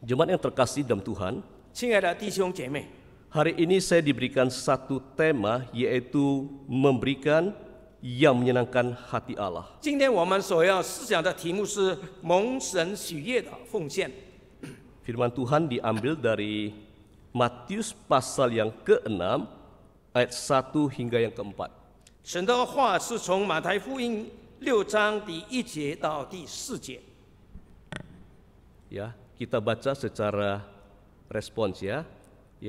Jemaat yang terkasih dalam Tuhan, 亲爱的弟兄姐妹， hari ini saya diberikan satu tema, yaitu memberikan yang menyenangkan hati Allah. 今天我们所要思想的题目是蒙神喜悦的奉献。 Firman Tuhan diambil dari Matius pasal yang ke-6 ayat 1 hingga yang ke-4. 神的话是从马太福音6章第1节到第4节。 Ya, kita baca secara respons ya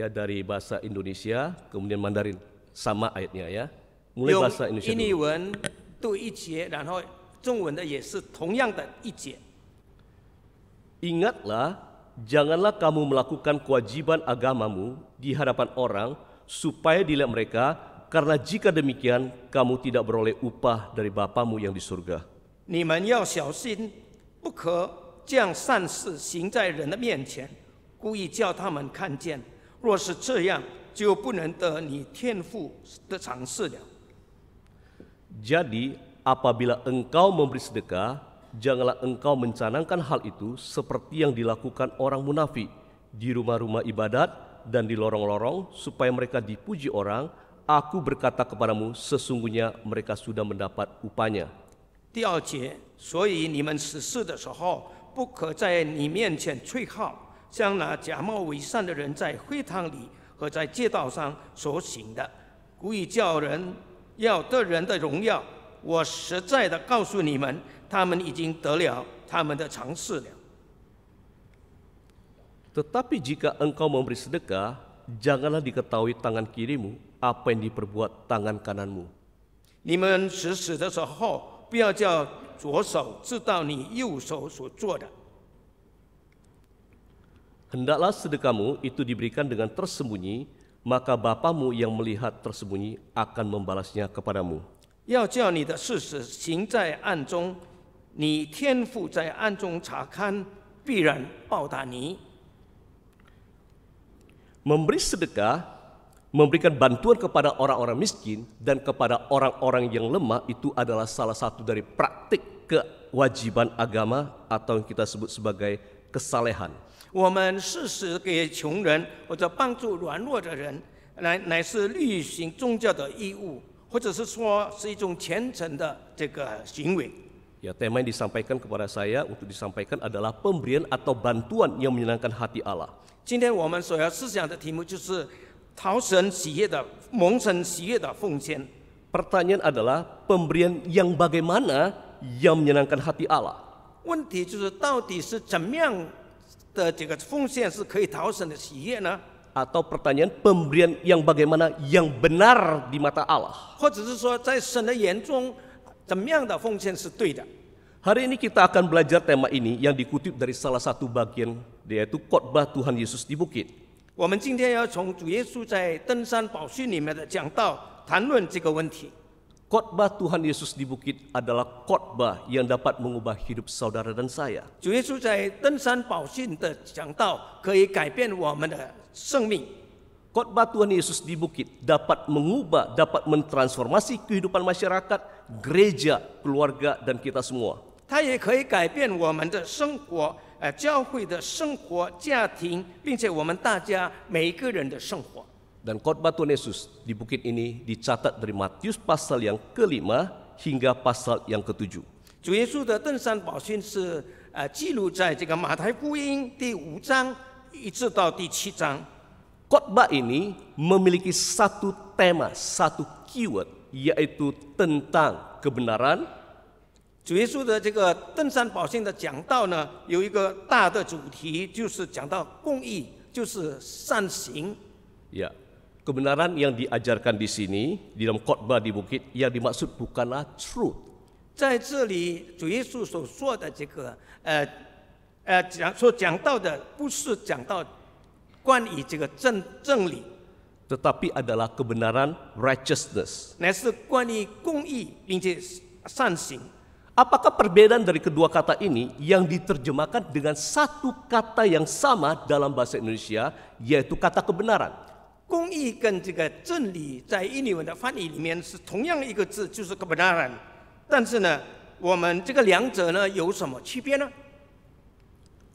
dari bahasa Indonesia kemudian Mandarin sama ayatnya ya. Mulai 用 bahasa Indonesia 印尼 dulu. 文读1节，然后中文的也是同样的1节。 Ingatlah, janganlah kamu melakukan kewajiban agamamu di hadapan orang supaya dilihat mereka, karena jika demikian kamu tidak beroleh upah dari Bapamu yang di surga. 你们要小心，不可将善事行在人的面前，故意叫他们看见。若是这样，就不能得你天父的赏赐了。 Jadi apabila engkau memberi sedekah, janganlah engkau mencanangkan hal itu seperti yang dilakukan orang munafik di rumah-rumah ibadat dan di lorong-lorong supaya mereka dipuji orang. Aku berkata kepadamu, sesungguhnya mereka sudah mendapat upahnya. 第2节，所以你们死事的时候，不可在你面前吹号，像那假冒伪善的人在会堂里和在街道上所行的，故意叫人要得人的荣耀。我实在的告诉你们，他们已经得了他们的赏赐了。 Tetapi jika engkau memberi sedekah, janganlah diketahui tangan kirimu apa yang diperbuat tangan kananmu. 你们死死的时候，不要叫左手知道你右手所做的。 Hendaklah sedekahmu itu diberikan dengan tersembunyi, maka Bapamu yang melihat tersembunyi akan membalasnya kepadamu. 要叫你的事实行在暗中，你天父在暗中查看，必然报答你。 Memberi sedekah, memberikan bantuan kepada orang-orang miskin dan kepada orang-orang yang lemah itu adalah salah satu dari praktik kewajiban agama atau yang kita sebut sebagai kesalehan. 我们事实给穷人或者帮助软弱的人，乃是履行宗教的义务，或者是说是一种虔诚的这个行为。 Ya, tema yang disampaikan kepada saya untuk disampaikan adalah pemberian atau bantuan yang menyenangkan hati Allah. 今天我们所要思想的题目就是讨神喜悦的、蒙神喜悦的奉献。 Pertanyaan adalah pemberian yang bagaimana yang menyenangkan hati Allah. 问题就是到底是怎么样的这个奉献是可以讨神的喜悦呢？ Atau pertanyaan pemberian yang bagaimana yang benar di mata Allah. 或者是说在神的眼中，怎么样的奉献是对的？ Hari ini kita akan belajar tema ini yang dikutip dari salah satu bagian, yaitu khotbah Tuhan Yesus di bukit. 我们今天要从主耶稣在登山宝训里面的讲道谈论这个问题。 Khotbah Tuhan Yesus di bukit adalah khotbah yang dapat mengubah hidup saudara dan saya. 主耶稣在登山宝训的讲道可以改变我们的生命。 Khotbah Tuhan Yesus di bukit dapat mengubah, dapat mentransformasi kehidupan masyarakat, gereja, keluarga, dan kita semua. 它也可以改变我们的生活，教会的生活、家庭，并且我们大家每一个人的生活。 Dan khotbah Tuhan Yesus di bukit ini dicatat dari Matius pasal yang ke-5 hingga pasal yang ke-7. 主耶稣的登山宝训是记录在这个马太福音第5章一直到第7章。 Khotbah ini memiliki satu tema, satu keyword, yaitu tentang kebenaran, 主耶稣的这个登山宝训的讲道呢，有一个大的主题，就是讲到公义，就是善行。 ya, kebenaran yang diajarkan di sini di dalam khotbah di bukit yang dimaksud bukanlah truth, 在这里，主耶稣所说的这个讲到的，不是讲到关于这个真理， tetapi adalah kebenaran righteousness. 乃是关于公义并且善行。 Apakah perbedaan dari kedua kata ini yang diterjemahkan dengan satu kata yang sama dalam bahasa Indonesia, yaitu kata kebenaran? 公义跟这个真理在印尼文的翻译里面是同样一个字，就是 kebenaran。但是呢，我们这个两者呢有什么区别呢？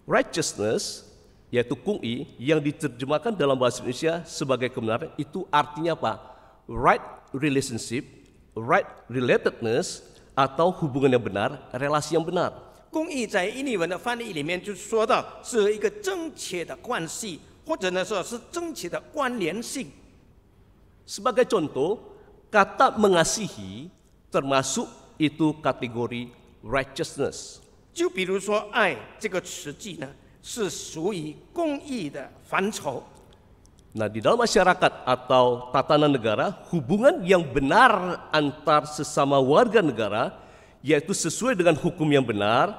Righteousness yaitu kung'i yang diterjemahkan dalam bahasa Indonesia sebagai kebenaran, itu artinya apa? Right relationship, right relatedness, atau hubungan yang benar, relasi yang benar. 公义在印尼文的翻译里面就说到是一个正确的关系，或者呢说是正确的关联性。 Sebagai contoh, kata mengasihi termasuk itu kategori righteousness. 就比如说爱这个词句呢，是属于公义的范畴。 Nah, di dalam masyarakat atau tatanan negara, hubungan yang benar antar sesama warga negara, yaitu sesuai dengan hukum yang benar,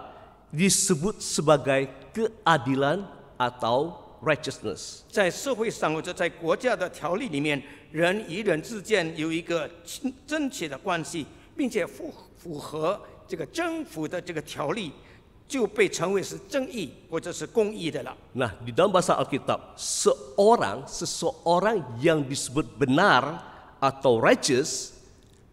disebut sebagai keadilan atau righteousness. 在社会上或者在国家的条例里面，人与人之间有一个正确的关系，并且符合这个政府的这个条例，就被称为是正义或者是公义的了。 Nah, di dalam bahasa Alkitab, seseorang yang disebut benar atau righteous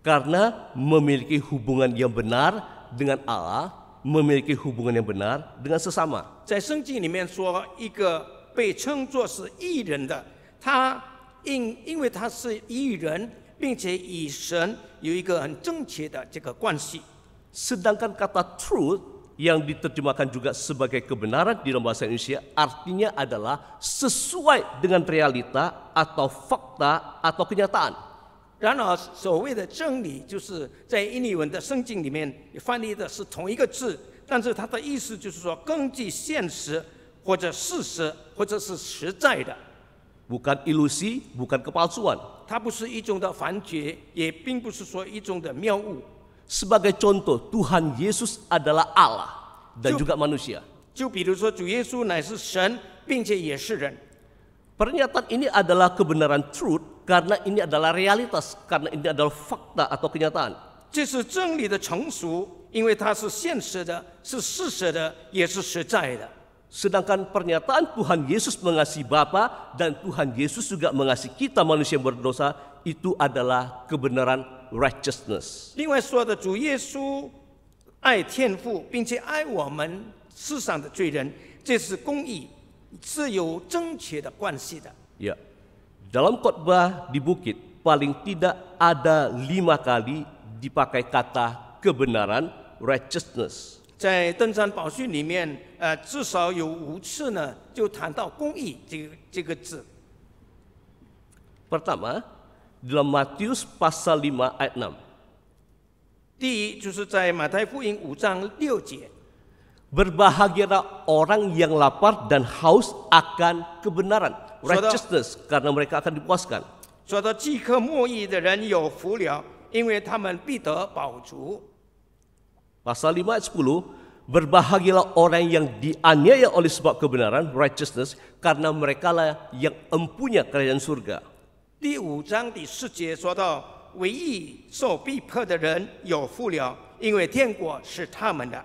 karena memiliki hubungan yang benar dengan Allah, memiliki hubungan yang benar dengan sesama. 在圣经里面说，一个被称作是义人的，他因为他是义人，并且与神有一个很正确的这个关系。 Sedangkan kata truth yang diterjemahkan juga sebagai kebenaran di dalam bahasa Indonesia artinya adalah sesuai dengan realita atau fakta atau kenyataan. 然而，所谓的真理，就是在印尼文的圣经里面翻译的是同一个字，但是它的意思就是说，根据现实或者事实或者是实在的。 Bukan ilusi, bukan kepalsuan. 它不是一种的幻觉，也并不是说一种的谬误。 Sebagai contoh, Tuhan Yesus adalah Allah dan juga manusia. 就比如说，主耶稣乃是神，并且也是人。 Pernyataan ini adalah kebenaran truth karena ini adalah realitas, karena ini adalah fakta atau kenyataan. 这是真理的成熟，因为它是现实的，是事实的，也是实在的。 Sedangkan pernyataan Tuhan Yesus mengasihi Bapa dan Tuhan Yesus juga mengasihi kita manusia yang berdosa, itu adalah kebenaran righteousness. 另外说的，主耶稣爱天父，并且爱我们世上的罪人，这是公义，是有正确的关系的。 Ya, dalam khotbah di bukit paling tidak ada 5 kali dipakai kata kebenaran righteousness. 在登山宝训里面，至少有5次呢，就谈到公义这个字。 Pertama, dalam Matius pasal 5 ayat 6. 第一，就是在马太福音5章6节， Berbahagialah orang yang lapar dan haus akan kebenaran, righteousness, karena mereka akan dipuaskan. 说到饥渴慕义的人有福了，因为他们必得饱足。 Pasal 5 ayat 10, berbahagialah orang yang dianiaya oleh sebab kebenaran, righteousness, karena merekalah yang empunya kerajaan surga. 第5章第4节说到，为义受逼迫的人有福了，因为天国是他们的。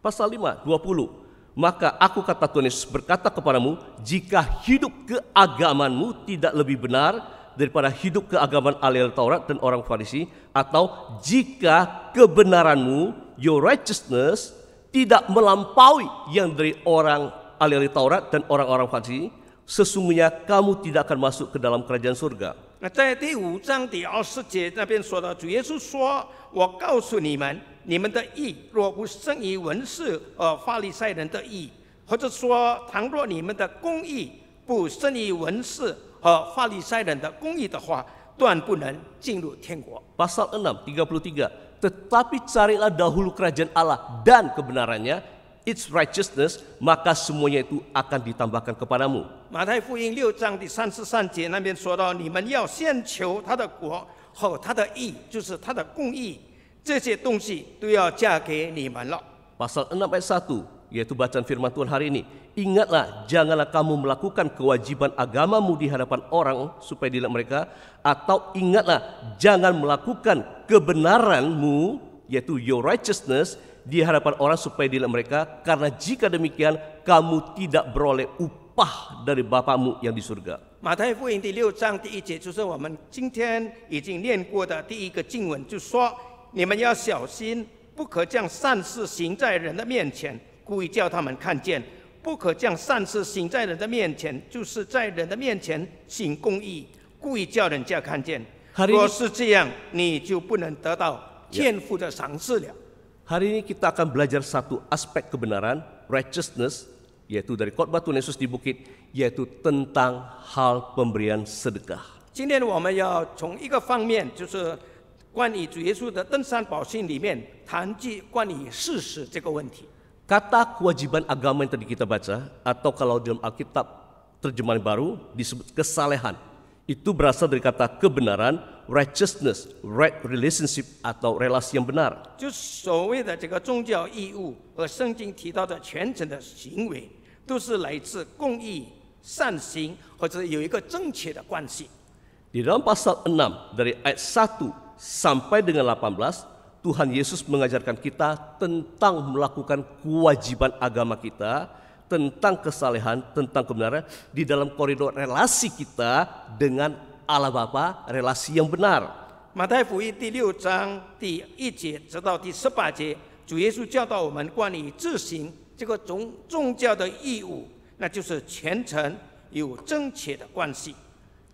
Pasal 5, 20, maka aku kata Tuhan Yesus berkata kepadamu, jika hidup keagamanmu tidak lebih benar daripada hidup keagamaan ahli Taurat dan orang Farisi, atau jika kebenaranmu, your righteousness, tidak melampaui yang dari orang ahli Taurat dan orang-orang Farisi, sesungguhnya kamu tidak akan masuk ke dalam kerajaan surga. 那在第5章第20节那边说到，主耶稣说：“我告诉你们，你们的义若不胜于文士法利赛人的义，或者说，倘若你们的公义不胜于文士和法利赛人的公义的话，断不能进入天国。” Pasal 6, 33, tetapi carilah dahulu kerajaan Allah dan kebenarannya, its righteousness, maka semuanya itu akan ditambahkan kepadamu. 马太福音6章第33节那边说到，你们要先求他的国和他的义，就是他的公义，这些东西都要嫁给你们了。 Pasal 6 ayat 1, yaitu bacaan firman Tuhan hari ini. Ingatlah, janganlah kamu melakukan kewajiban agamamu di hadapan orang supaya dilihat mereka, atau ingatlah, jangan melakukan kebenaranmu, yaitu your righteousness, di hadapan orang supaya dilihat mereka, karena jika demikian kamu tidak beroleh upah dari Bapamu yang di surga. 马太福音第6章第1节，就是我们今天已经念过的第一个经文，就说：你们要小心，不可将善事行在人的面前，故意叫他们看见。不可将善事行在人的面前，就是在人的面前行公义，故意叫人家看见。若是这样，你就不能得到天父的赏赐了。 Hari ini kita akan belajar satu aspek kebenaran, righteousness, yaitu dari khotbah Tuhan Yesus di bukit, yaitu tentang hal pemberian sedekah. 今天我们要从一个方面，就是关于主耶稣的登山宝训里面谈及关于事实这个问题。 Kata kewajiban agama yang tadi kita baca, atau kalau dalam Alkitab terjemahan baru disebut kesalehan, itu berasal dari kata kebenaran, righteousness, right relationship atau relasi yang benar. 就是所谓的这个宗教义务和圣经提到的全程的行为，都是来自公义、善行或者有一个正确的关系。 Di dalam pasal 6 dari ayat 1 sampai dengan 18, Tuhan Yesus mengajarkan kita tentang melakukan kewajiban agama kita, tentang kesalehan, tentang kebenaran di dalam koridor relasi kita dengan Allah Bapa, relasi yang benar. 马太福音第6章第1节直到第18节，主耶稣教导我们关于执行这个宗教的义务，那就是全程有正确的关系。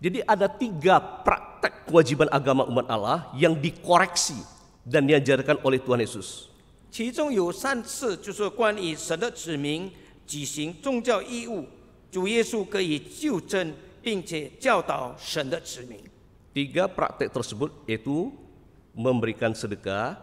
Jadi ada 3 praktek kewajiban agama umat Allah yang dikoreksi dan diajarkan oleh Tuhan Yesus. 其中有3次就是关于神的子民举行宗教义务，主耶稣可以纠正并且教导神的子民。 3 praktek tersebut yaitu memberikan sedekah,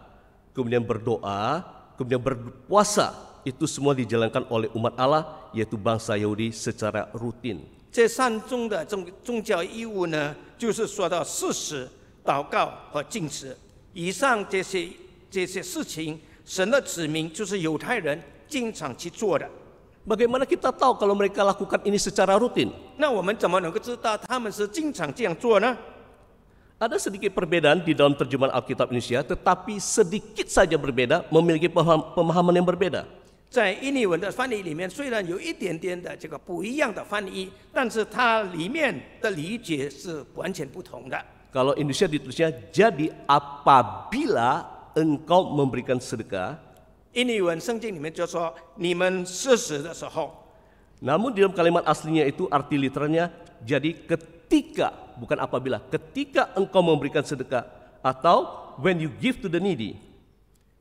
kemudian berdoa, kemudian berpuasa. Itu semua dijalankan oleh umat Allah, yaitu bangsa Yahudi secara rutin. 这3宗的宗教义务呢，就是说到事实、祷告和禁食。以上这些事情，神的子民就是犹太人经常去做的。 Bagaimana kita tahu kalau mereka lakukan ini secara rutin? 那我们怎么能够知道他们是经常这样做呢？ Ada sedikit perbedaan di dalam terjemahan Alkitab Indonesia, tetapi sedikit saja berbeda, memiliki pemahaman yang berbeda. 在印尼文的翻译里面，虽然有一点点的这个不一样的翻译，但是它里面的理解是完全不同的。 Kalau Indonesia ditulisnya, jadi apabila engkau memberikan sedekah. 印尼文圣经里面就说你们施食的时候， Namun di dalam kalimat aslinya itu arti literalnya jadi ketika, bukan apabila, ketika engkau memberikan sedekah atau when you give to the needy.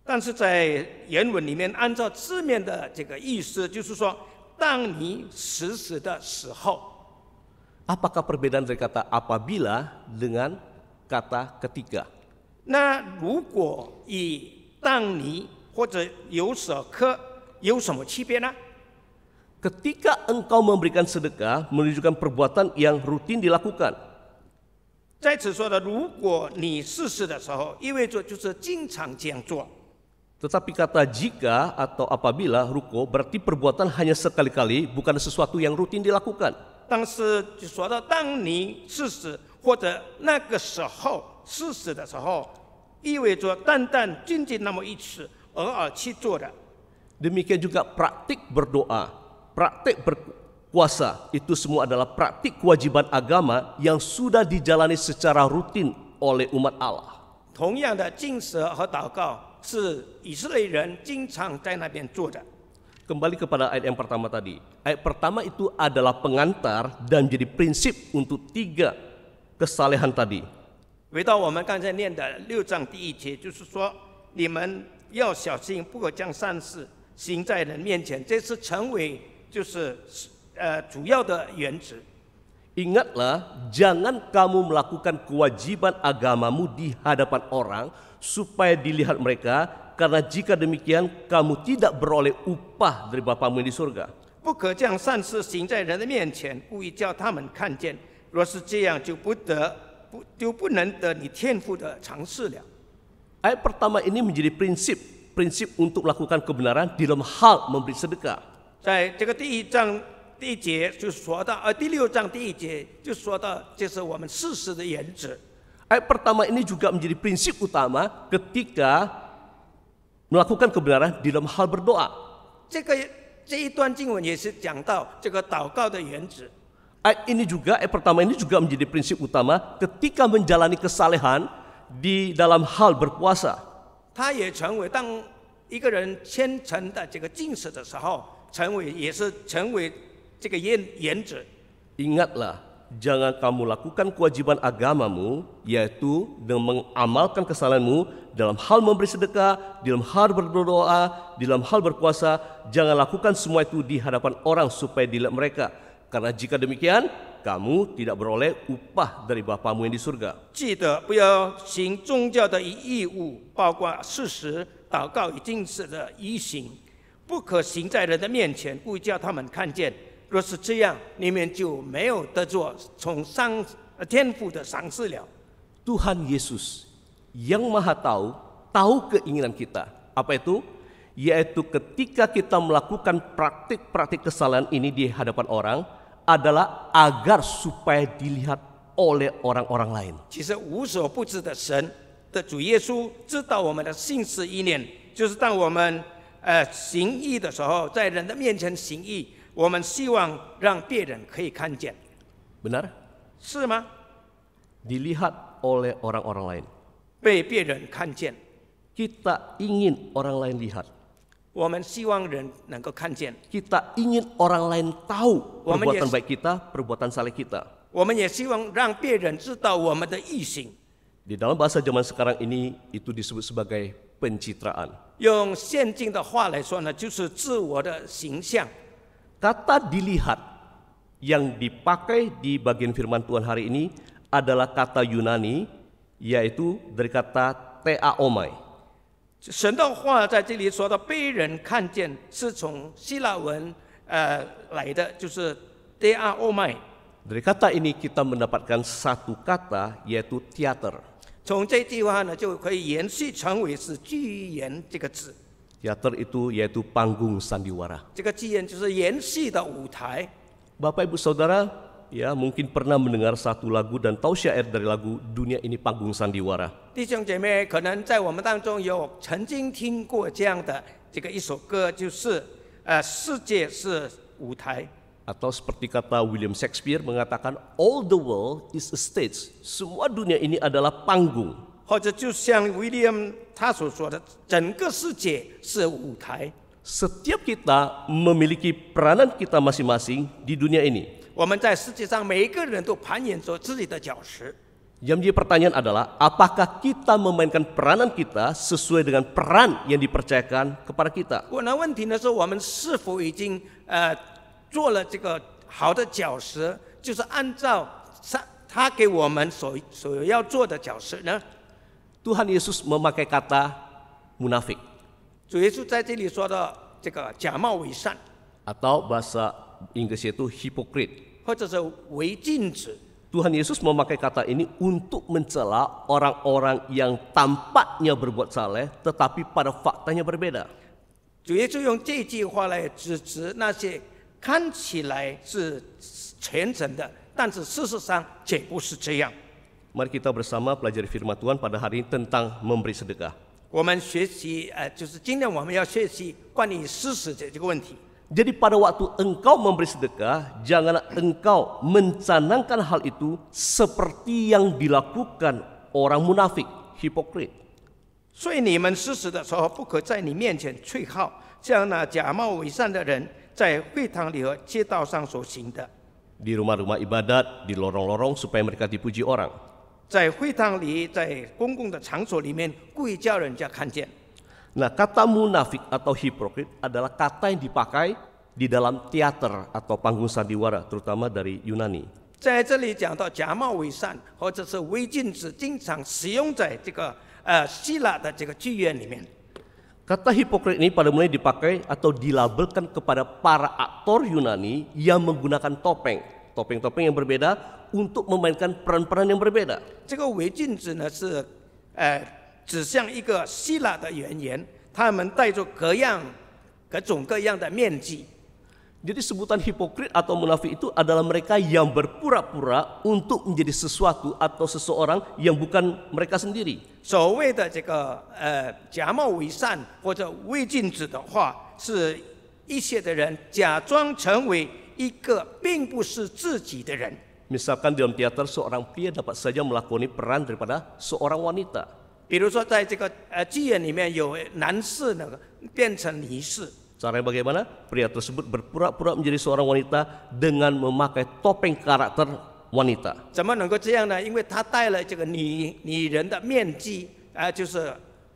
但是在原文里面，按照字面的这个意思，就是说，当你施食的时候， Apakah perbedaan dari kata apabila dengan kata ketika? 那如果以当你或者有所科有什么区别呢？ Ketika engkau memberikan sedekah menunjukkan perbuatan yang rutin dilakukan. 在此说的，如果你施食的时候，意味着就是经常这样做。 Tetapi kata jika atau apabila ruko berarti perbuatan hanya sekali-kali, bukan sesuatu yang rutin dilakukan. 但是就说到当你施食或者那个时候施食的时候，意味着单单仅仅那么一次，偶尔去做的。 Demikian juga praktik berdoa, praktik berpuasa, itu semua adalah praktik kewajiban agama yang sudah dijalani secara rutin oleh umat Allah. 同样的，禁食和祷告是以色列人经常在那边做的。 Kembali kepada ayat yang pertama tadi. Ayat pertama itu adalah pengantar dan jadi prinsip untuk 3 kesalehan tadi. 回到我们刚才念的6章第1节，就是说你们要小心，不可将善事行在人面前，这是成为就是主要的原则。 Ingatlah, jangan kamu melakukan kewajiban agamamu di hadapan orang supaya dilihat mereka, karena jika demikian kamu tidak beroleh upah dari Bapamu yang di surga. 不可将善事行在人的面前，故意叫他们看见。若是这样，就不能得你天父的赏赐了。 Ayat pertama ini menjadi prinsip untuk melakukan kebenaran di dalam hal memberi sedekah. 在这个第1章第1节就说到，第6章第1节就说到，这是我们事实的原则。 Ayat pertama ini juga menjadi prinsip utama ketika melakukan kebenaran di dalam hal berdoa. 这一段经文也是讲到这个祷告的原则。 Ayat pertama ini juga menjadi prinsip utama ketika menjalani kesalehan di dalam hal berpuasa. 它也成为当一个人虔诚的这个禁食的时候，也是成为这个原则。 Ingatlah, jangan kamu lakukan kewajiban agamamu, yaitu dengan mengamalkan kesalahanmu dalam hal memberi sedekah, dalam hal berdoa, dalam hal berpuasa. Jangan lakukan semua itu di hadapan orang supaya dilihat mereka. Karena jika demikian, kamu tidak beroleh upah dari Bapamu yang di surga. 记得不要行宗教的义务，包括事实、祷告与禁食的仪行，不可行在人的面前，故意叫他们看见。若是这样，你们就没有得着从天父的赏赐了。 Tuhan Yesus yang Maha tahu keinginan kita. Apa itu? Yaitu ketika kita melakukan praktik-praktik kesalahan ini di hadapan orang adalah agar supaya dilihat oleh orang-orang lain. 其实无所不知的神的主耶稣知道我们的心思意念，就是当我们行义的时候，在人的面前行义，我们希望让别人可以看见， Benar? 是吗？ Dilihat oleh orang-orang lain. 被别人看见， Kita ingin orang lain lihat. 我们希望人能够看见， Kita ingin orang lain tahu Wamen perbuatan yes. baik kita, perbuatan saleh kita. 我们也希望让别人知道我们的义行。 Di dalam bahasa zaman sekarang ini itu disebut sebagai pencitraan. 用现今的话来说呢，就是自我的形象。 Kata dilihat yang dipakai di bagian firman Tuhan hari ini adalah kata Yunani, yaitu dari kata theaomai. 神的话在这里说的被人看见，是从希腊文来的，就是 theaomai。 Dari kata ini kita mendapatkan satu kata, yaitu teater. 从这句话呢，就可以延续成为是剧言这个字。 Teater itu yaitu panggung sandiwara. 这个剧言就是延续的舞台。 Bapak Ibu Saudara, ya mungkin pernah mendengar satu lagu dan tahu syair dari lagu Dunia Ini Panggung Sandiwara. 弟兄姐妹，可能在我们当中有曾经听过这样的一首歌，就是世界是舞台。 Atau seperti kata William Shakespeare mengatakan, all the world is a stage. Semua dunia ini adalah panggung. 或者就像 William 他所说的，整个世界是舞台。 Setiap kita memiliki peranan kita masing-masing di dunia ini. 我们在世界上每一个人都扮演着自己的角色。 Yang menjadi pertanyaan adalah, apakah kita memainkan peranan kita sesuai dengan peran yang dipercayakan kepada kita? 那问题呢是我们是否已经做了这个好的角色，就是按照他给我们所要做的角色呢？ Tuhan Yesus memakai kata munafik. 主耶稣在这里说的这个假冒伪善， Atau bahasa Inggris itu hypocrite. 或者是违禁止。 Tuhan Yesus memakai kata ini untuk mencela orang-orang yang tampaknya berbuat saleh tetapi pada faktanya berbeda. 主耶稣用这句话来指责那些看起来是虔诚的，但是事实上却不是这样。 Mari kita bersama pelajari firman Tuhan pada hari ini tentang memberi sedekah. 我们学习就是今天我们要学习关于施舍这个问题。 Jadi pada waktu engkau memberi sedekah, janganlah engkau mencanangkan hal itu seperti yang dilakukan orang munafik, hipokrit. 所以你们施舍的时候，不可在你面前吹号，像那假冒伪善的人在会堂里和街道上所行的。 Di rumah-rumah ibadat, di lorong-lorong supaya mereka dipuji orang. 在会堂里，在公共的场所里面，故意叫人家看见。 Nah, kata munafik atau hipokrit adalah kata yang dipakai di dalam teater atau panggung sandiwara, terutama dari Yunani. 在这里讲到假冒伪善或者是违禁止，经常使用在这个希腊的这个剧院里面。 Kata hipokrit ini pada mulanya dipakai atau dilabelkan kepada para aktor Yunani yang menggunakan topeng-topeng yang berbeda untuk memainkan peran-peran yang berbeda. 这个违禁止呢是指向一个希腊的演员，他们戴着各种各样的面具。 Jadi sebutan hipokrit atau munafik itu adalah mereka yang berpura-pura untuk menjadi sesuatu atau seseorang yang bukan mereka sendiri. 所谓的这个假冒伪善或者未禁止的话，是一些的人假装成为一个并不是自己的人。 Misalkan dalam teater seorang pria dapat saja melakoni peran daripada seorang wanita. 比如说，在这个剧院里面有男士呢变成女士。Caranya bagaimana? Pria tersebut berpura-pura menjadi seorang wanita dengan memakai topeng karakter wanita. 怎么能够这样呢？因为他戴了这个女人的面具，就是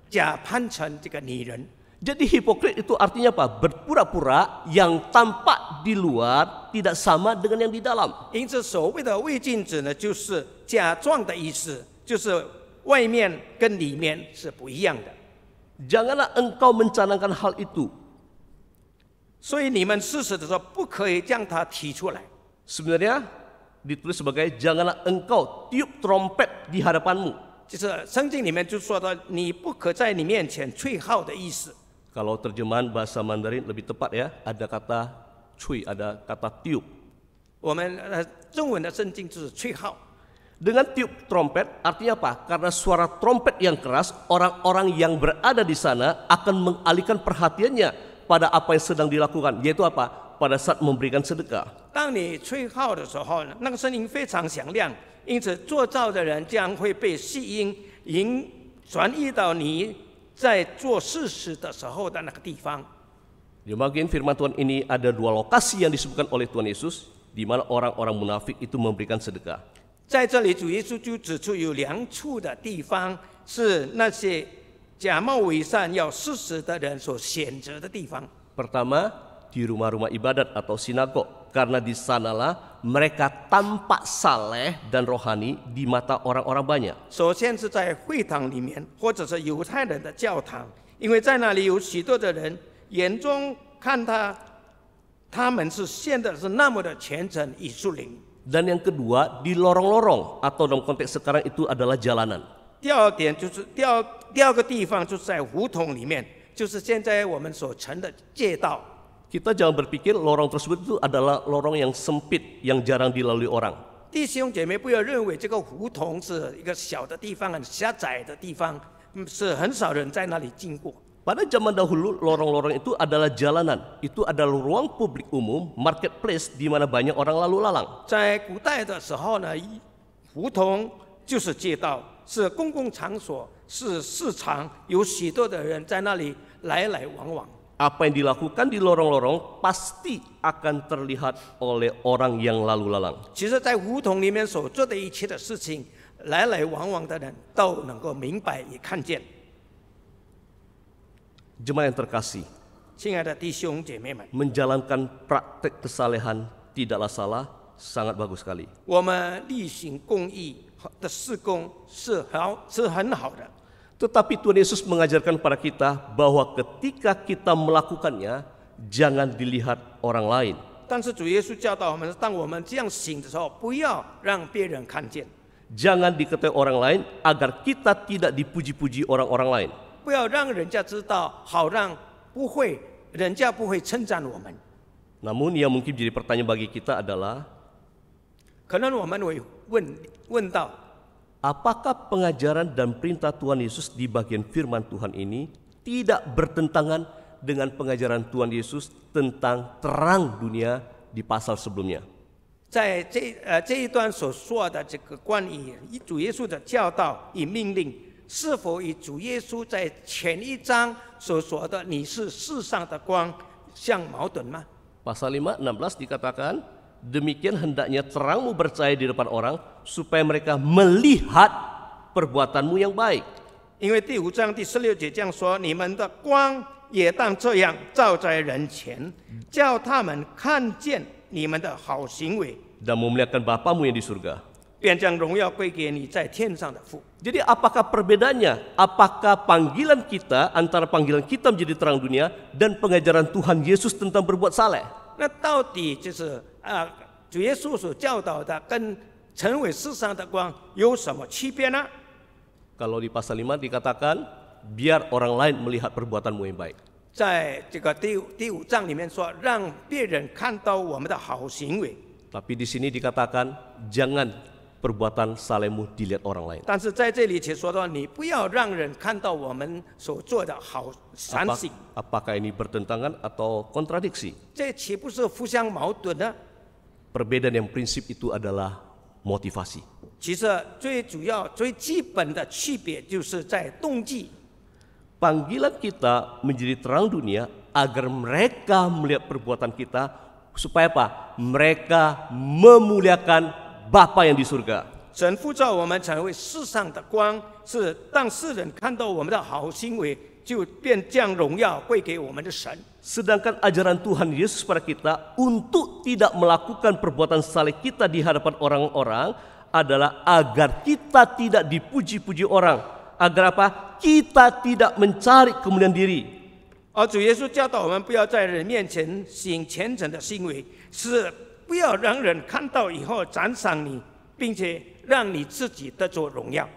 假扮成这个女人。 Jadi hipokrit itu artinya apa? Berpura-pura yang tampak di luar tidak sama dengan yang di dalam. 因此，所谓的伪君子呢，就是假装的意思，就是外面跟里面是不一样的。 Janganlah engkau mencanangkan hal itu. 所以你们事实的时候，不可以将它提出来。 Sebenarnya ditulis sebagai janganlah engkau tiup trompet di hadapanmu. 就是圣经里面就说到，你不可在你面前吹号的意思。 Kalau terjemahan bahasa Mandarin lebih tepat ya, ada kata cui, ada kata tiup. 我们中文的圣经就是吹号。 Dengan tiup trompet artinya apa? Karena suara trompet yang keras, orang-orang yang berada di sana akan mengalihkan perhatiannya pada apa yang sedang dilakukan, yaitu apa? Pada saat memberikan sedekah. 当你吹号的时候呢，那个声音非常响亮，因此做造的人将会被吸引转移到你在做事实的时候的那个地方。 Di bagian firman Tuhan ini ada dua lokasi yang disebutkan oleh Tuhan Yesus, di mana orang-orang munafik itu memberikan sedekah. 在这里，主耶稣就指出有2处的地方是那些假冒伪善要施食的人所选择的地方。 Pertama, di rumah-rumah ibadat atau sinagog, karena di sanalah mereka tampak saleh dan rohani di mata orang-orang banyak. 首先是在会堂里面，或者是犹太人的教堂，因为在那里有许多的人眼中看他们是现的是那么的虔诚以属灵。 Dan yang kedua, di lorong-lorong atau dalam konteks sekarang itu adalah jalanan. 第二点就是第二个地方就是在胡同里面，就是现在我们所称的街道。 Kita jangan berpikir lorong tersebut itu adalah lorong yang sempit, yang jarang dilalui orang. 弟兄姐妹，不要认为这个胡同是一个小的地方、很狭窄的地方，是很少人在那里经过。 Pada zaman dahulu, lorong-lorong itu adalah jalanan. Itu adalah ruang publik umum, marketplace, di mana banyak orang lalu lalang. 在古代的时候呢，胡同就是街道，是公共场所，是市场，有许多的人在那里来来往往。 Apa yang dilakukan di lorong-lorong pasti akan terlihat oleh orang yang lalu lalang. 其实，在胡同里面所做的一切的事情，来来往往的人都能够明白也看见。 Jemaat yang terkasih, 亲爱的弟兄姐妹们， menjalankan praktek kesalehan tidaklah salah, sangat bagus sekali. 我们例行公义的事工是很好的。 Tetapi Tuhan Yesus mengajarkan kepada kita bahwa ketika kita melakukannya, jangan dilihat orang lain. 但是主耶稣教导我们，当我们这样行的时候，不要让别人看见， Jangan diketahui orang lain agar kita tidak dipuji-puji orang-orang lain. 不要让人家知道，好让人家不会称赞我们。 Namun yang mungkin jadi pertanyaan bagi kita adalah, 可能我们会问到， apakah pengajaran dan perintah Tuhan Yesus di bagian firman Tuhan ini tidak bertentangan dengan pengajaran Tuhan Yesus tentang terang dunia di pasal sebelumnya? 在这一段所说的这个关于主耶稣的教导与命令，是否与主耶稣在前一章所说的“你是世上的光”相矛盾吗？ Pasal 5:16 dikatakan, demikian hendaknya terangmu bercahaya di depan orang supaya mereka melihat perbuatanmu yang baik. 因为第5章第16节这样说：“你们的光也当这样照在人前，叫他们看见你们的好行为， Dan memuliakan Bapamu yang di surga.” 便将荣耀归给你在天上的父。 Jadi apakah perbedaannya? Apakah panggilan kita antara panggilan kita menjadi terang dunia dan pengajaran Tuhan Yesus tentang berbuat saleh? 那到底就是主耶稣所教导的跟成为世上的光有什么区别呢？ Kalau di pasal 5 dikatakan, biar orang lain melihat perbuatanmu yang baik. 在这个第5章里面说，让别人看到我们的好行为。 Tapi di sini dikatakan, jangan perbuatan salehmu dilihat orang lain. 但是在这里却说到，你不要让人看到我们所做的好善行。 Apakah ini bertentangan atau kontradiksi? 这岂不是互相矛盾呢？ Perbedaan yang prinsip itu adalah motivasi. 其实最主要、最基本的区别就是在动机。 Panggilan kita menjadi terang dunia agar mereka melihat perbuatan kita, supaya apa? Mereka memuliakan Bapa yang di surga. 神呼召我们成为世上的光，是当世人看到我们的好行为，就便将荣耀归给我们的神。 Sedangkan ajaran Tuhan Yesus pada kita untuk tidak melakukan perbuatan saleh kita di hadapan orang-orang adalah agar kita tidak dipuji-puji orang. Agar apa? Kita tidak mencari kemuliaan diri. 而主耶稣教导我们，不要在人面前行虔诚的行为，是不要让人看到以后赞赏你，并且让你自己得着荣耀。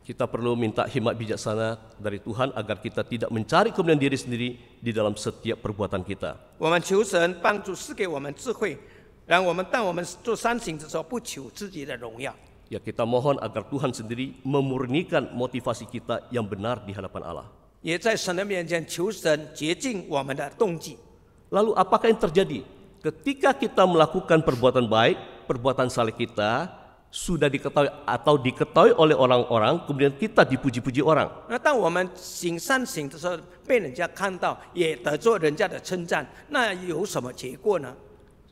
Kita perlu minta hikmat bijaksana dari Tuhan agar kita tidak mencari kemuliaan diri sendiri di dalam setiap perbuatan kita. 我们求神帮助赐给我们智慧，让我们当我们做善行的时候，不求自己的荣耀。 Ya, kita mohon agar Tuhan sendiri memurnikan motivasi kita yang benar di hadapan Allah. 也在神的面前求神洁净我们的动机。 Lalu apakah yang terjadi? Ketika kita melakukan perbuatan baik, perbuatan saleh kita sudah diketahui atau diketahui oleh orang-orang, kemudian kita dipuji-puji orang. 那当我们行善行的时候，被人家看到，也得做人家的称赞，那有什么结果呢？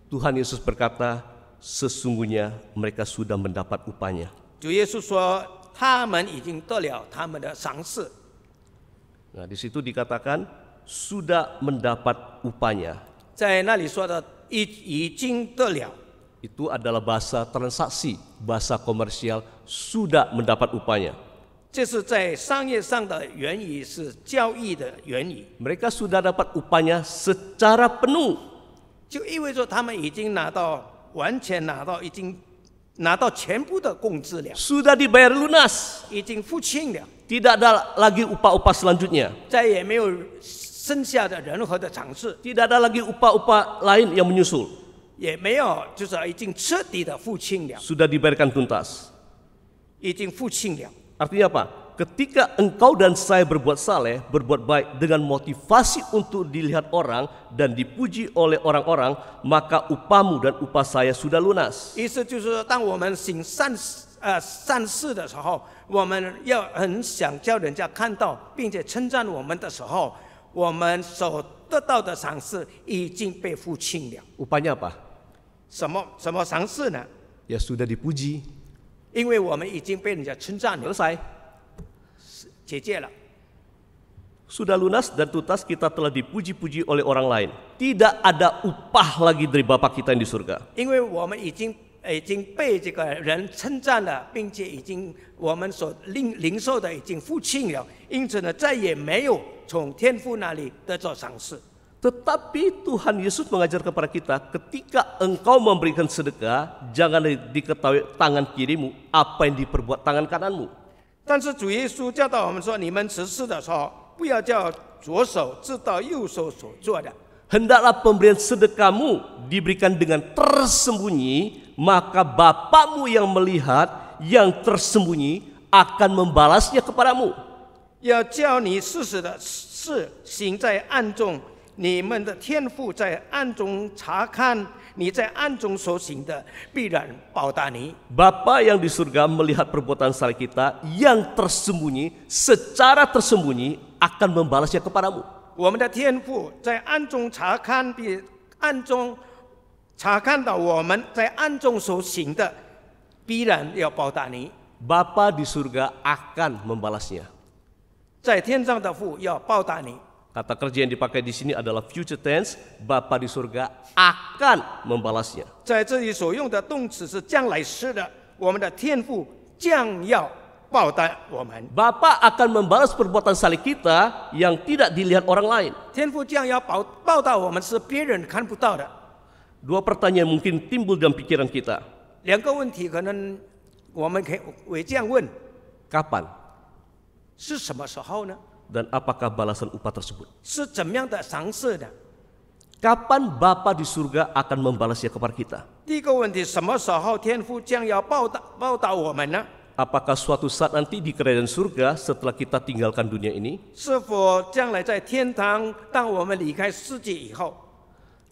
Tuhan Yesus berkata, sesungguhnya mereka sudah mendapat upahnya. 主耶稣说，他们已经得了他们的赏赐。 Nah, di situ dikatakan sudah mendapat upahnya. 在那里说的已经得了， Itu adalah bahasa transaksi, bahasa komersial, sudah mendapat upahnya. 这是在商业上的原语，是交易的原语， Mereka sudah dapat upahnya secara penuh. 就意味着他们已经完全已经拿到全部的工资了， Sudah dibayar lunas. 已经付清了， Tidak ada lagi upah-upah selanjutnya. 再也没有剩下的任何的尝试， Tidak ada lagi upah-upah lain yang menyusul. 也没有就是已经彻底的付清了， Sudah dibayarkan tuntas. 已经付清了。 Artinya apa? Ketika engkau dan saya berbuat saleh, berbuat baik dengan motivasi untuk dilihat orang dan dipuji oleh orang-orang, maka upahmu dan upah saya sudah lunas. 意思就是说，当我们行善事的时候，我们要很想叫人家看到，并且称赞我们的时候，我们所得到的赏赐已经被付清了。 Upahnya apa? 什么赏赐呢？ Ya sudah dipuji. 因为我们已经被人家称赞了， Selesai. 结界了。 Sudah lunas dan tuntas, kita telah dipuji-puji oleh orang lain. Tidak ada upah lagi dari Bapa kita yang di surga. 因为我们已经被这个人称赞了，并且我们所领受的已经付清了，因此呢，再也没有从天父那里得到赏赐。 Tetapi Tuhan Yesus mengajar kepada kita, ketika engkau memberikan sedekah, jangan diketahui tangan kirimu apa yang diperbuat tangan kananmu. 但是主耶稣教导我们说，你们持事的时候，不要叫左手知道右手所做的。 Hendaklah pemberian sedekahmu diberikan dengan tersembunyi, maka Bapamu yang melihat yang tersembunyi akan membalasnya kepadamu. 要叫你世事的事行在暗中，你们的天父在暗中查看你在暗中所行的，必然报答你。 Bapa yang di surga melihat perbuatan saleh kita yang tersembunyi, secara tersembunyi akan membalasnya kepadamu. 我们的天父在暗中查看，必暗中查看到我们在暗中所行的，必然要报答你。 Bapa di surga akan membalasnya. 在天上的父要报答你。 Kata kerja yang dipakai di sini adalah future tense. Bapa di surga akan membalasnya. 在这里所用的动词是将来式的，我们的天父将要报答我们。 Bapa akan membalas perbuatan saleh kita yang tidak dilihat orang lain. 天父将要报答我们，是别人看不到的。 Dua pertanyaan mungkin timbul dalam pikiran kita. 两个问题可能我们可以这样问： Kapan 是什么时候呢？ dan apakah balasan upah tersebut? 是怎么样的赏赐呢？ Kapan Bapa di surga akan membalasnya kepada kita? 第一个问题，什么时候天父将要报答我们呢？ Apakah suatu saat nanti di kerajaan surga setelah kita tinggalkan dunia ini? 是否将来在天堂，当我们离开世界以后，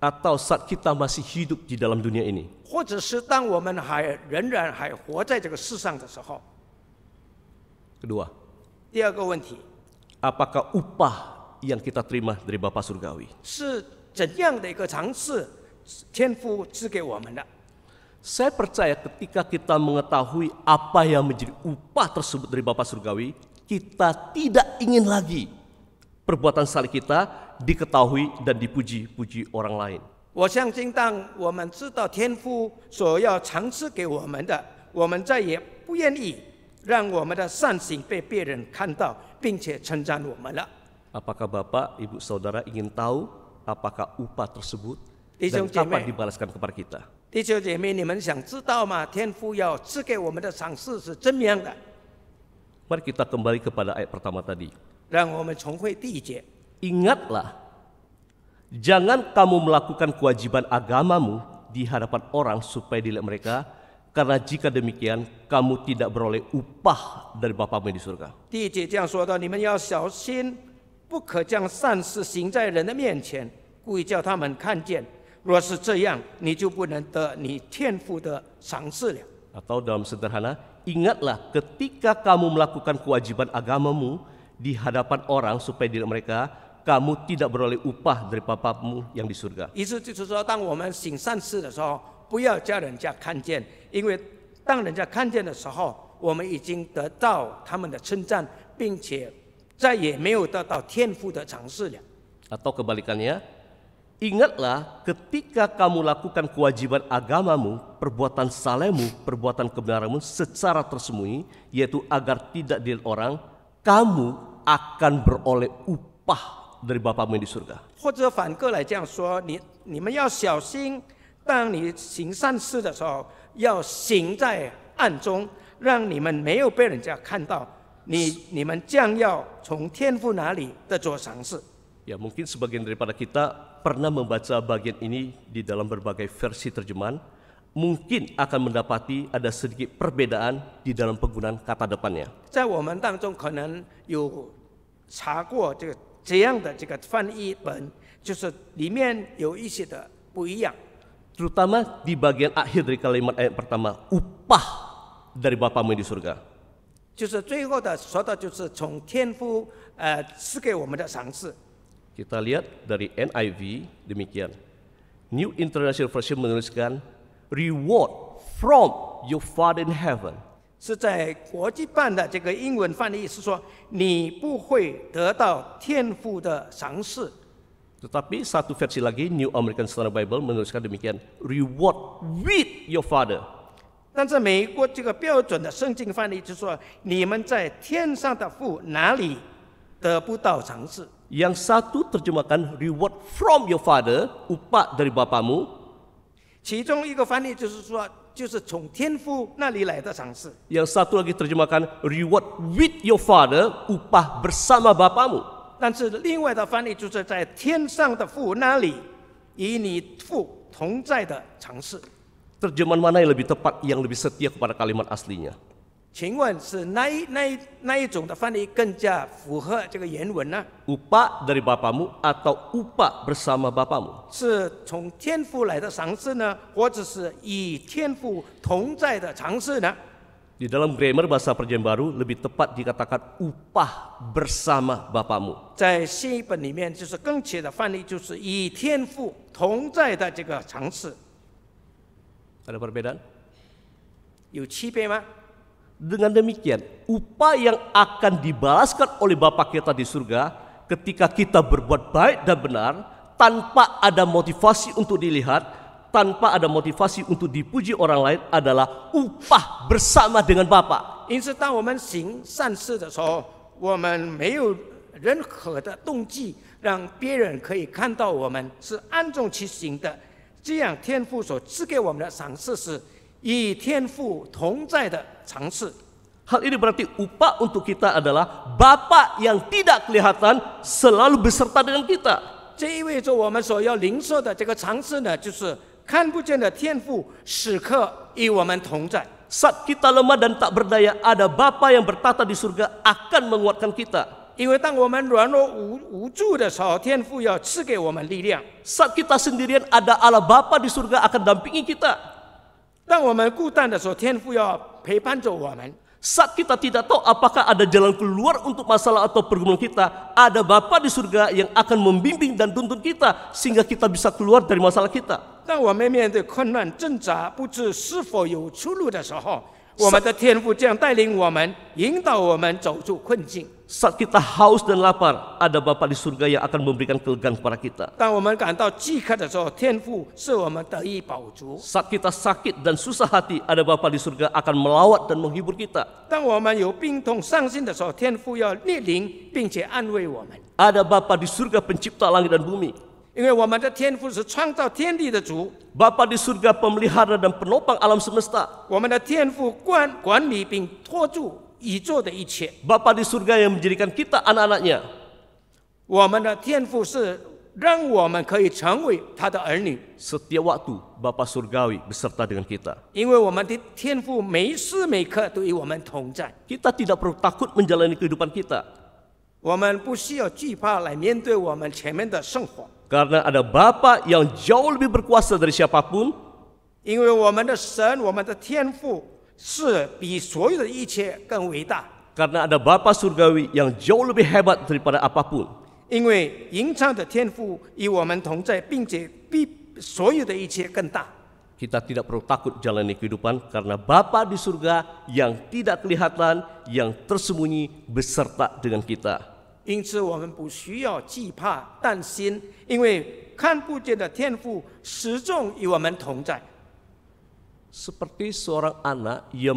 Atau saat kita masih hidup di dalam dunia ini? 或者是当我们仍然还活在这个世上的时候？ Kedua, 第二个问题， apakah upah yang kita terima dari Bapa Surgawi. 是怎样的一个尝试，天父赐给我们的。 Saya percaya ketika kita mengetahui apa yang menjadi upah tersebut dari Bapa Surgawi, kita tidak ingin lagi perbuatan saleh kita diketahui dan dipuji-puji orang lain. 我相信，当我们知道天父所要尝试给我们的，我们再也不愿意让我们的善行被别人看到，并且称赞我们了。 Apakah Bapak, Ibu, Saudara ingin tahu apakah upah tersebut dan 弟兄姐 kapan 妹， dibalaskan kepada kita? 弟兄姐妹，你们想知道吗？天父要赐给我们的赏赐是怎么样的？ Mari kita kembali kepada ayat pertama tadi. 让我们重会第一节。 Ingatlah, jangan kamu melakukan kewajiban agamamu di hadapan orang supaya dilihat mereka, karena jika demikian kamu tidak beroleh upah dari Bapamu yang di surga. 第一节这样说到：你们要小心，不可将善事行在人的面前，故意叫他们看见。若是这样，你就不能得你天父的赏赐了。 Atau dalam sederhana, ingatlah ketika kamu melakukan kewajiban agamamu di hadapan orang supaya dilihat mereka, kamu tidak beroleh upah dari Bapamu yang di surga. 意思就是说，当我们行善事的时候，不要叫人家看见，因为当人家看见的时候，我们已经得到他们的称赞，并且再也没有得到天父的赏赐了。 Atau kebalikannya, ingatlah ketika kamu lakukan kewajiban agamamu, perbuatan salehmu, perbuatan kebenaranmu secara tersembunyi, yaitu agar tidak dilihat orang, kamu akan beroleh upah dari Bapamu yang di surga. 或者反过来这样说，你们要小心，当你行善事的时候，要行在暗中，让你们没有被人家看到，你们将要从天父那里得着赏赐。 Ya, mungkin sebagian daripada kita pernah membaca bagian ini di dalam berbagai versi terjemahan, mungkin akan mendapati ada sedikit perbedaan di dalam penggunaan kata depannya. 在我们当中可能有查过这样的翻译本，就是里面有一些的不一样。 Terutama di bagian akhir dari kalimat ayat pertama, upah dari Bapamu yang di surga. 就是最后的说到，就是从天父赐给我们的赏赐。 Kita lihat dari NIV demikian. New International Version menuliskan, reward from your Father in heaven. 是在国际版的这个英文翻译是说，你不会得到天父的赏赐。 Tetapi satu versi lagi, New American Standard Bible menuliskan demikian, reward with your Father. 但是美国这个标准的圣经翻译就说，你们在天上的父哪里得不到赏赐？ Yang satu terjemahkan reward from your Father, upah dari Bapamu. 其中一个翻译就是说，就是从天父那里来的赏赐。 Yang satu lagi terjemahkan reward with your Father, upah bersama Bapamu. 但是另外的翻译就是在天上的父那里，与你父同在的赏赐。 Terjemahan mana yang lebih tepat, yang lebih setia kepada kalimat aslinya? 请问是那一种的翻译更加符合这个原文呢？ Upah dari Bapamu atau upah bersama Bapamu? 是从天父来的赏赐呢，或者是与天父同在的赏赐呢？ Di dalam grammar bahasa Perjanjian Baru lebih tepat dikatakan upah bersama Bapamu. 在新译本里面，就是更切的翻译就是与天父同在的这个赏赐， Ada perbedaan? 有区别吗？ Dengan demikian, upah yang akan dibalaskan oleh Bapa kita di surga ketika kita berbuat baik dan benar tanpa ada motivasi untuk dilihat, tanpa ada motivasi untuk dipuji orang lain adalah upah bersama dengan Bapa. 因此，当我们行善事的时候，我们没有任何的动机让别人可以看到我们是按中其行的，这样天父所赐给我们的赏赐是与天父同在的赏赐。 Hal ini berarti upah untuk kita adalah Bapa yang tidak kelihatan selalu beserta dengan kita. 这意味着我们所要领受的这个赏赐呢，就是看不见的天父时刻与我们同在。 Saat kita lemah dan tak berdaya, ada Bapa yang bertata di surga akan menguatkan kita. 因为当我们软弱无助的时候，天父要赐给我们力量； Saat kita sendirian, ada Allah Bapa di surga akan dampingi kita. 当我们孤单的时候，天父要陪伴着我们； Saat kita tidak tahu apakah ada jalan keluar untuk masalah atau pergumulan kita, ada Bapa di surga yang akan membimbing dan tuntun kita sehingga kita bisa keluar dari masalah kita. 当我们面对困难挣扎，不知是否有出路的时候，我们的天父将带领我们，引导我们走出困境。 Saat kita haus dan lapar, ada Bapa di surga yang akan memberikan kelegaan kepada kita. 当我们感到饥渴的时候，天父是我们得以饱足。 Saat kita sakit dan susah hati, ada Bapa di surga akan melawat dan menghibur kita. 当我们有病痛、伤心的时候，天父要莅临，并且安慰我们。 Ada Bapa di surga pencipta langit dan bumi. 因为我们的天父是创造天地的主， Bapa di surga pemelihara dan penopang alam semesta. 我们的天父管理并托住宇宙的一切。 Bapa di surga yang menjadikan kita anak-anaknya. 我们的天父是让我们可以成为他的儿女， Setiap waktu Bapa surgawi beserta dengan kita. 因为我们的天父每时每刻都与我们同在。 Kita tidak perlu takut menjalani kehidupan kita. 我们不需要惧怕来面对我们前面的生活， Karena ada Bapa yang jauh lebih berkuasa dari siapapun. 因为我们的神，我们的天父是比所有的一切更伟大。 Karena ada Bapa surgawi yang jauh lebih hebat daripada apapun. 因为隐藏的天父与我们同在，并且比所有的一切更大。 Kita tidak perlu takut jalani kehidupan karena Bapa di surga yang tidak kelihatan, yang tersembunyi beserta dengan kita. 因此，我们不需要惧怕、担心，因为看不见的天父始终与我们同在。 Seperti seorang anak yang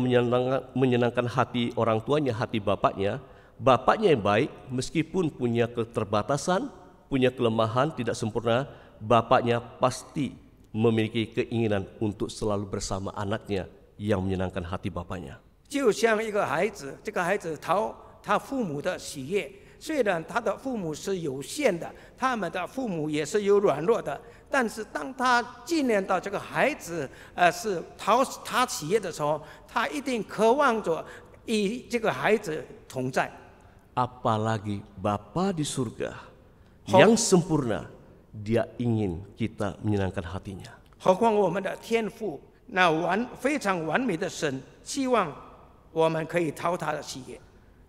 menyenangkan hati orang tuanya, hati bapaknya. Bapaknya yang baik, meskipun punya keterbatasan, punya kelemahan, tidak sempurna, bapaknya pasti memiliki keinginan untuk selalu bersama anaknya yang menyenangkan hati bapaknya. 就像一个孩子，这个孩子讨他父母的喜悦，虽然他的父母是有限的，他们的父母也是有软弱的，但是当他纪念到这个孩子是讨他喜悦的时候，他一定渴望着与这个孩子同在。 Apalagi Bapa di surga yang sempurna, Dia ingin kita menyenangkan hatinya. 何况我们的天父，那非常完美的神，希望我们可以讨他的喜悦。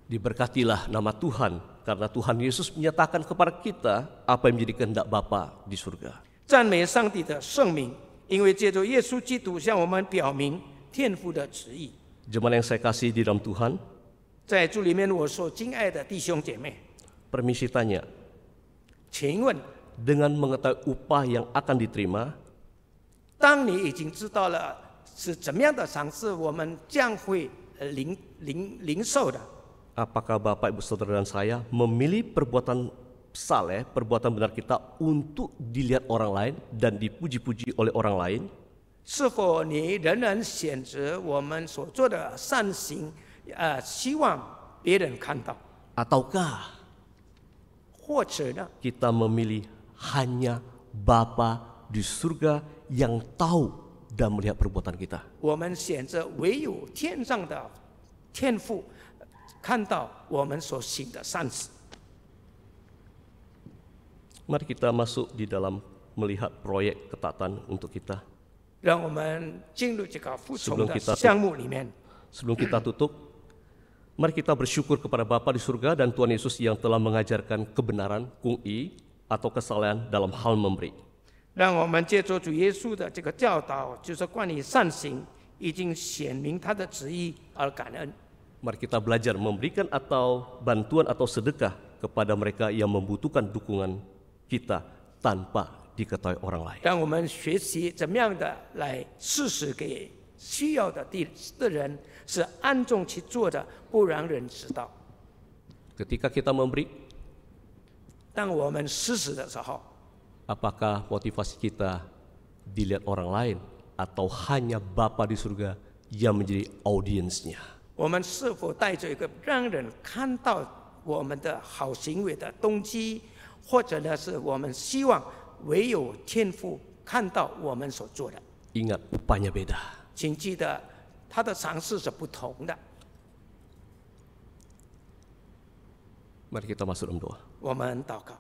Diberkatilah nama Tuhan, karena Tuhan Yesus menyatakan kepada kita apa yang menjadi kehendak Bapa di surga. 赞美上帝的圣名，因为借着耶稣基督向我们表明天父的旨意。 Jemaat yang saya kasih di dalam Tuhan, 在主里面，我所敬爱的弟兄姐妹， permisi tanya, 请问， dengan mengetahui upah yang akan diterima, 当你已经知道了是怎么样的赏赐，我们将会领受的， apakah Bapak, Ibu, Saudara dan saya memilih perbuatan saleh, perbuatan benar kita untuk dilihat orang lain dan dipuji-puji oleh orang lain? 是否你仍然选择我们所做的善行，希望别人看到， Ataukah 或者呢， kita memilih hanya Bapa di surga yang tahu dan melihat perbuatan kita? 我们选择唯有天上的天父看到我们所行的善事。 Mari kita masuk di dalam melihat proyek ketaatan untuk kita. 让我们进入这个服从的 Sebelum kita 项目里面。 Sebelum kita tutup, mari kita bersyukur kepada Bapa di surga dan Tuhan Yesus yang telah mengajarkan kebenaran, kung'i, atau kesalahan dalam hal memberi. 让我们借着主耶稣的这个教导，就是关于善行，已经显明他的旨意而感恩。 Mari kita belajar memberikan atau bantuan atau sedekah kepada mereka yang membutuhkan dukungan kita tanpa diketahui orang lain. 让我们学习怎么样的来施舍给需要的人，是暗中去做的，不让人知道。 Ketika kita memberi, 当我们施舍的时候， apakah motivasi kita dilihat orang lain atau hanya Bapa di surga yang menjadi audiensnya? 我们是否带着一个让人看到我们的好行为的动机，或者呢，是我们希望唯有天父看到我们所做的？ Ingat, upahnya beda. 请记得，他的尝试是不同的。 Mari kita masuk dalam doa. 我们祷告。